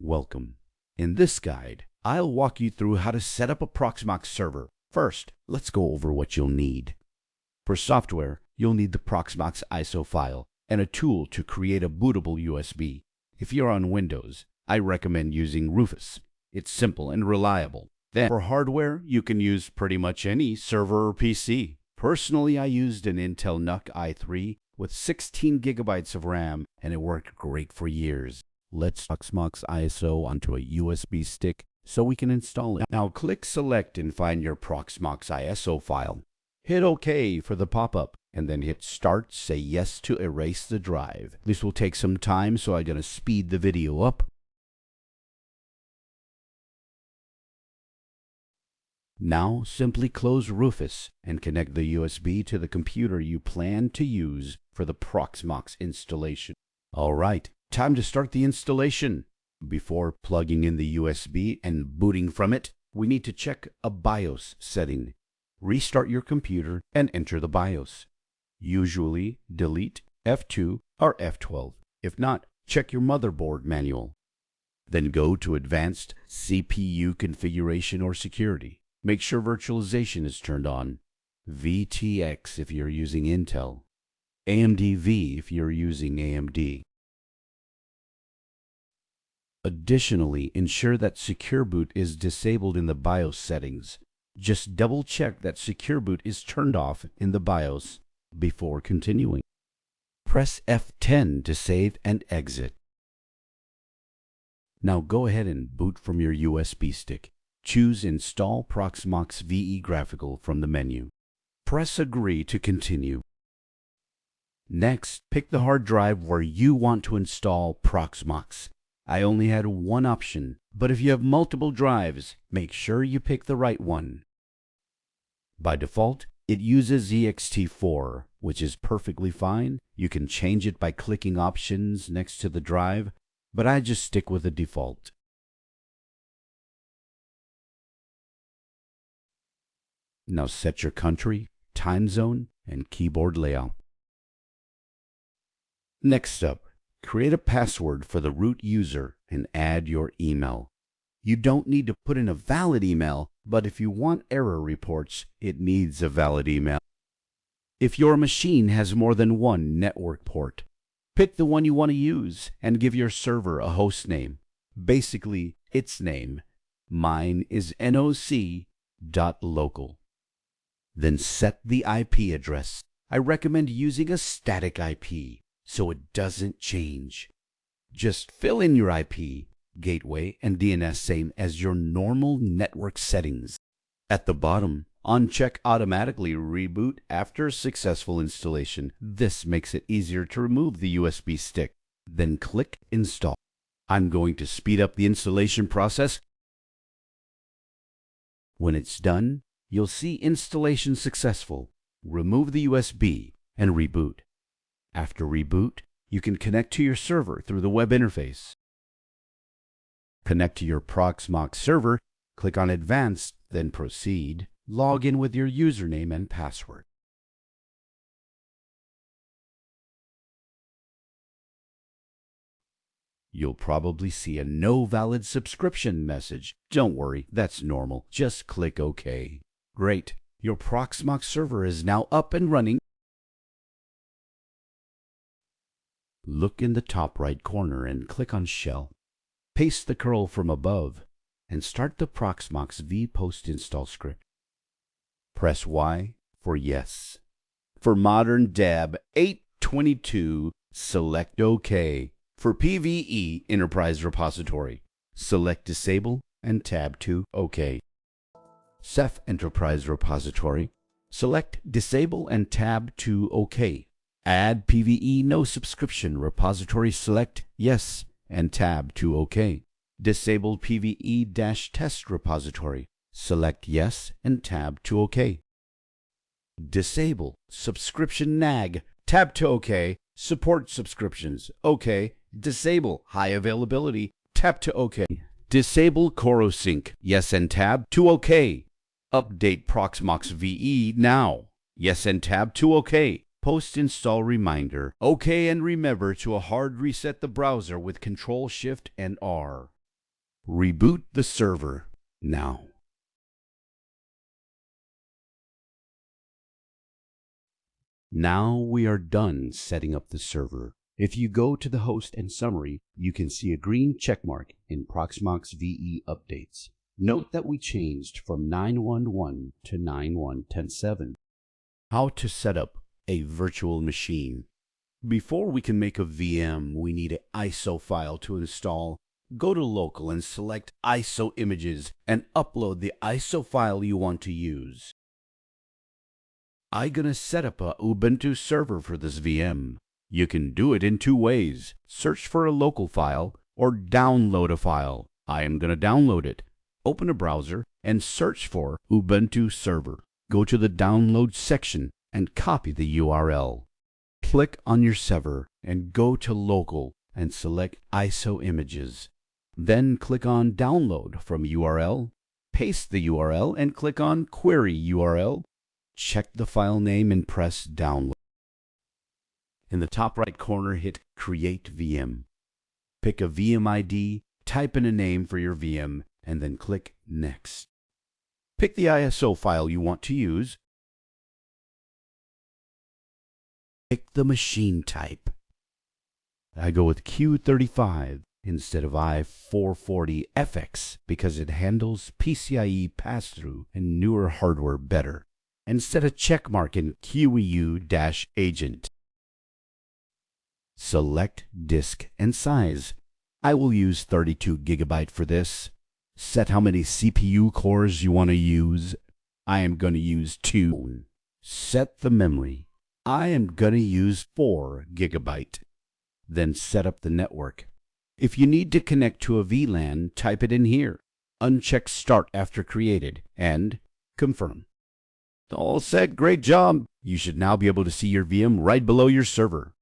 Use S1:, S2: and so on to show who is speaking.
S1: Welcome. In this guide, I'll walk you through how to set up a Proxmox server. First, let's go over what you'll need. For software, you'll need the Proxmox ISO file and a tool to create a bootable USB. If you're on Windows, I recommend using Rufus. It's simple and reliable. Then, for hardware, you can use pretty much any server or PC. Personally, I used an Intel NUC i3 with 16 gigabytes of RAM, and it worked great for years. Let's Proxmox ISO onto a USB stick so we can install it. Now click Select and find your Proxmox ISO file. Hit OK for the pop-up, and then hit Start, say yes to erase the drive. This will take some time, so I'm going to speed the video up. Now simply close Rufus and connect the USB to the computer you plan to use for the Proxmox installation. Alright, time to start the installation. Before plugging in the USB and booting from it, we need to check a BIOS setting. Restart your computer and enter the BIOS. Usually delete F2 or F12. If not, check your motherboard manual. Then go to Advanced CPU Configuration or Security. Make sure virtualization is turned on. VTX if you're using Intel. AMD V if you're using AMD. Additionally, ensure that Secure Boot is disabled in the BIOS settings. Just double check that Secure Boot is turned off in the BIOS before continuing. Press F10 to save and exit. Now go ahead and boot from your USB stick. Choose Install Proxmox VE Graphical from the menu. Press Agree to continue. Next, pick the hard drive where you want to install Proxmox. I only had one option, but if you have multiple drives, make sure you pick the right one. By default, it uses ext4, which is perfectly fine. You can change it by clicking Options next to the drive, but I just stick with the default. Now set your country, time zone, and keyboard layout. Next up, create a password for the root user and add your email. You don't need to put in a valid email, but if you want error reports, it needs a valid email. If your machine has more than one network port, pick the one you want to use and give your server a host name. Basically, its name. Mine is noc.local. Then set the IP address. I recommend using a static IP so it doesn't change. Just fill in your IP, gateway, and DNS same as your normal network settings. At the bottom, uncheck Automatically Reboot after successful installation. This makes it easier to remove the USB stick. Then click Install. I'm going to speed up the installation process. When it's done, you'll see installation successful. Remove the USB and reboot. After reboot, you can connect to your server through the web interface. Connect to your Proxmox server, click on Advanced, then Proceed. Log in with your username and password. You'll probably see a no valid subscription message. Don't worry, that's normal. Just click OK. Great. Your Proxmox server is now up and running. Look in the top right corner and click on Shell. Paste the curl from above and start the Proxmox V post-install script. Press Y for yes. For modern DAB 822, select OK. For PVE Enterprise Repository, select Disable and tab to OK. Ceph Enterprise Repository, select Disable and tab to OK. Add PVE No Subscription Repository, select Yes and tab to OK. Disable PVE-Test Repository, select Yes and tab to OK. Disable Subscription NAG, tab to OK. Support subscriptions, OK. Disable High Availability, tab to OK. Disable CoroSync, Yes and tab to OK. Update Proxmox VE now, Yes and tab to OK. Post-install reminder, OK, and remember to hard reset the browser with Ctrl-Shift and R. Reboot the server now. Now we are done setting up the server. If you go to the host and summary, you can see a green checkmark in Proxmox VE updates. Note that we changed from 9.1.1 to 9.1.10.7. How to set up a virtual machine. Before we can make a VM, we need an ISO file to install. Go to Local and select ISO Images and upload the ISO file you want to use. I'm gonna set up a Ubuntu server for this VM. You can do it in two ways. Search for a local file or download a file. I am gonna download it. Open a browser and search for Ubuntu server. Go to the download section and copy the URL. Click on your server and go to Local and select ISO Images. Then click on Download from URL. Paste the URL and click on Query URL. Check the file name and press Download. In the top right corner, hit Create VM. Pick a VM ID, type in a name for your VM, and then click Next. Pick the ISO file you want to use. Pick the machine type. I go with Q35 instead of i440FX because it handles PCIe pass-through and newer hardware better, and set a checkmark in QEU-agent. Select disk and size. I will use 32 GB for this. Set how many CPU cores you want to use. I am going to use 2. Set the memory. I am going to use 4 GB. Then set up the network. If you need to connect to a VLAN, type it in here. Uncheck Start after created and confirm. All set, great job. You should now be able to see your VM right below your server.